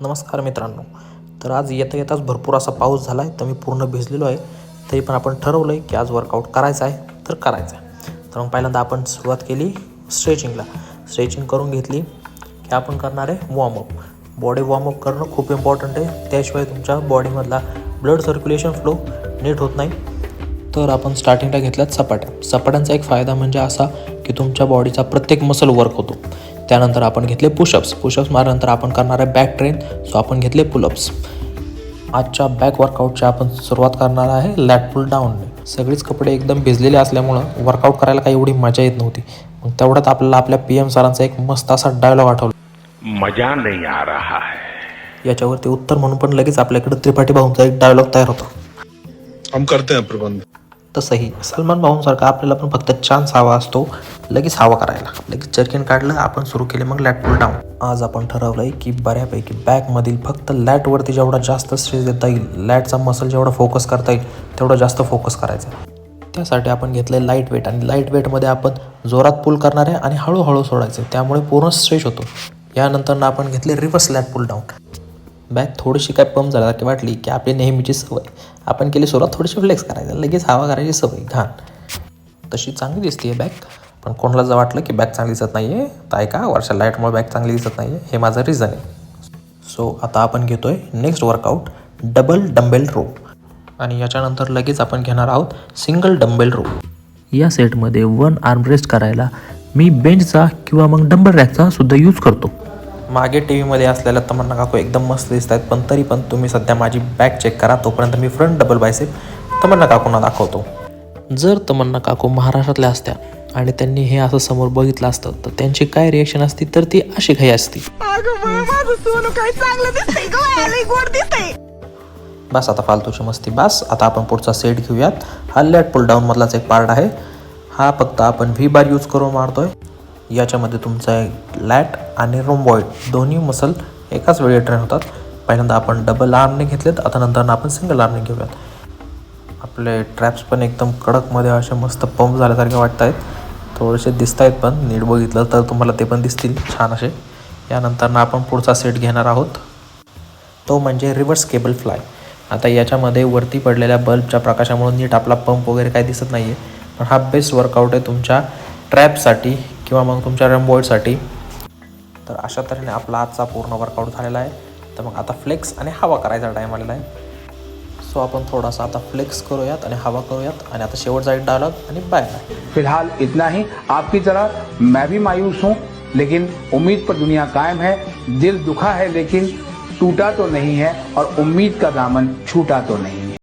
नमस्कार मित्रांनो. तर आज येता येताच भरपूर असा पाऊस झाला आहे, तर मी पूर्ण भिजलेलो आहे. तरी पण आपण ठरवलं आहे की आज वर्कआउट करायचं आहे तर करायचं आहे. तर मग पहिल्यांदा आपण सुरुवात केली स्ट्रेचिंगला. स्ट्रेचिंग करून घेतली की आपण करणार आहे वॉर्मअप. बॉडी वॉर्मअप करणं खूप इम्पॉर्टंट आहे, त्याशिवाय तुमच्या बॉडीमधला ब्लड सर्क्युलेशन फ्लो नीट होत नाही. तर आपण स्टार्टिंगला घेतल्यात सपाट्या. सपाट्यांचा एक फायदा म्हणजे असा की तुमच्या बॉडीचा प्रत्येक मसल वर्क होतो. त्यानंतर आपण घेतले पुशअप्स. पुशअप्स मारल्यानंतर आपण करणार आहे बॅक ट्रेन, सो आपण घेतले पुलअप्स. आजच्या बॅक वर्कआउटची आपण सुरुवात करणार आहे लॅट पुल डाऊनने. सगळीच कपडे एकदम भिजलेले असल्यामुळं वर्कआउट करायला काही एवढी मजा येत नव्हती. मग तेवढ्यात आपल्याला आपल्या PM सरांचा एक मस्त असा डायलॉग आठवला. मजा नहीं आ रहा है. याच्यावरती उत्तर म्हणून पण लगेच आपल्याकडे त्रिपाठी भाऊंचा एक डायलॉग तयार होतो. हम करते हैं प्रबंध. तसंही सलमान भाऊंसारखा आपल्याला पण फक्त चान्स हवा असतो लगेच हवा करायला. लगेच जर्किन काढलं, आपण सुरू केले मग लॅट पुल डाऊन. आज आपण ठरवलं आहे की बऱ्यापैकी बॅकमधील फक्त लॅटवरती जेवढा जास्त स्ट्रेस देता येईल, लॅटचा मसल जेवढा फोकस करता येईल तेवढा जास्त फोकस करायचा. त्यासाठी आपण घेतलं लाईट वेट, आणि लाईट वेटमध्ये आपण जोरात पुल करणार आहे आणि हळूहळू सोडायचं, त्यामुळे पूर्ण स्ट्रेच होतो. यानंतर आपण घेतले रिव्हर्स लॅट पुल डाऊन. बॅक थोडीशी काय पंप झाल्यासारखी वाटली की आपली नेहमीची सवय आपण केली सुरुवात थोडीशी फ्लेक्स करायचं, लगेच हवा करायची सवय घाण. तशी चांगली दिसते बॅक, पण कोणाला जर वाटलं की बॅक चांगली दिसत नाही आहे तर ऐका, वर्षा लाईटमुळे बॅक चांगली दिसत नाही आहे, हे माझं रिझन आहे. सो आता आपण घेतो आहे next workout double dumbbell row, आणि याच्यानंतर लगेच आपण घेणार आहोत सिंगल डंबेल रो. या सेटमध्ये 1 आर्म रेस्ट करायला मी बेंचचा किंवा मग डंबल रॅकचा सुद्धा यूज करतो. मागे TV मध्ये असलेल्या तमन्ना काकू एकदम मस्त दिसत आहेत, पण तरी पण तुम्ही सध्या माझी बॅक चेक करा, तोपर्यंत मी फ्रंट डबल बायसेप तमन्ना काकूंना दाखवतो. जर तमन्ना काकू महाराष्ट्रातल्या असत्या आणि त्यांनी हे असं समोर बघितलं असतं तर त्यांची काय रिएक्शन असती, तर ती अशी काही असती. बस आता फालतूची मस्ती बस. आता आपण पुढचा सेट घेऊयात. हा लॅट पुल डाऊन मधलाच एक पार्ट आहे. हा फक्त आपण V बार यूज करून मारतोय. याच्यामध्ये तुमचा लॅट आणि रोम्बॉइड दोन्ही मसल एकाच वेळी ट्रेन होतात. पहिल्यांदा आपण डबल आर्मने घेतलेत, आता नंतर आपण सिंगल आर्मने घेऊयात. आपले ट्रॅप्स पण एकदम कडकमध्ये असे मस्त पंप झाल्यासारखे वाटत आहेत, थोडेसे दिसत आहेत, पण नीट बघितलं तर तुम्हाला ते पण दिसतील छान असे. यानंतर आपण पुढचा सेट घेणार आहोत, तो म्हणजे रिव्हर्स केबल फ्लाय. आता याच्यामध्ये वरती पडलेल्या बल्बच्या प्रकाशामुळे नीट आपला पंप वगैरे काही दिसत नाही आहे, पण हा बेस्ट वर्कआउट आहे तुमच्या ट्रॅपसाठी किंवा मग तुमच्या रम्बॉइडसाठी. तर अशा तऱ्हेने आपला आजचा पूर्ण वर्कआउट झालेला आहे. तर मग आता फ्लेक्स आणि हवा करायचा टाईम आलेला आहे. सो आपण थोडासा आता फ्लेक्स करूयात आणि हवा करूयात, आणि आता शेवटचा एक डायलॉग आणि बाय बाय. फिलहाल इतना ही. आपकी तरह मैं भी मायूस हूँ, लेकिन उम्मीद पर दुनिया कायम है. दिल दुखा है लेकिन टूटा तो नहीं है, और उम्मीद का दामन छूटा तो नहीं है.